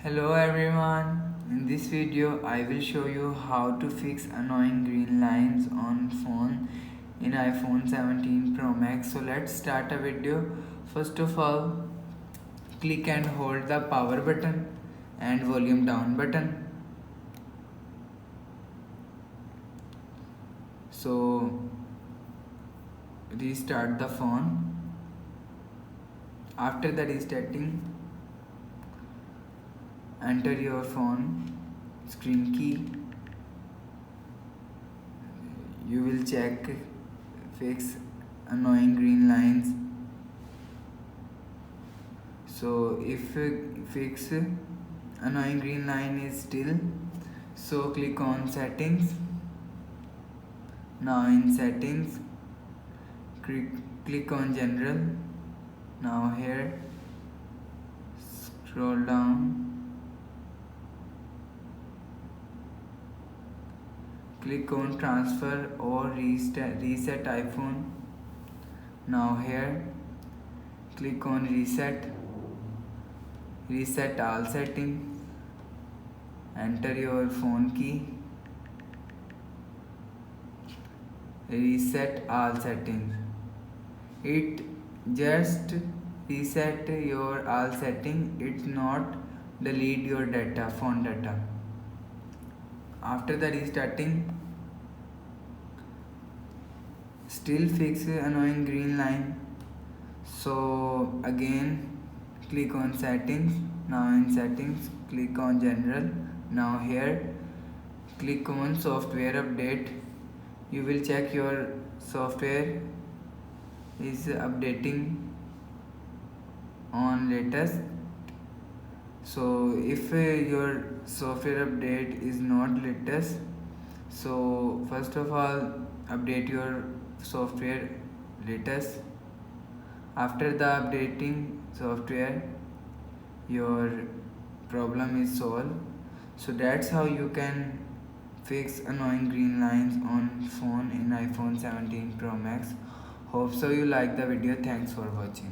Hello everyone, in this video I will show you how to fix annoying green lines on phone in iPhone 17 Pro Max. So let's start a video. First of all, click and hold the power button and volume down button. So restart the phone. After the restarting, enter your phone screen key. You will check fix annoying green lines. So if fix annoying green line is still, so click on settings. Now in settings, click on general. Now here scroll down, click on transfer or reset iPhone. Now here click on reset all settings, enter your phone key, reset all settings. It just reset your all setting, it's not delete your data, phone data. After the restarting, still fix annoying green line, so again click on settings. Now in settings click on general. Now here click on software update. You will check your software is updating on latest. So if your software update is not latest, so first of all update your software latest. After the updating software, your problem is solved. So that's how you can fix annoying green lines on phone in iPhone 17 Pro Max. Hope so you like the video. Thanks for watching.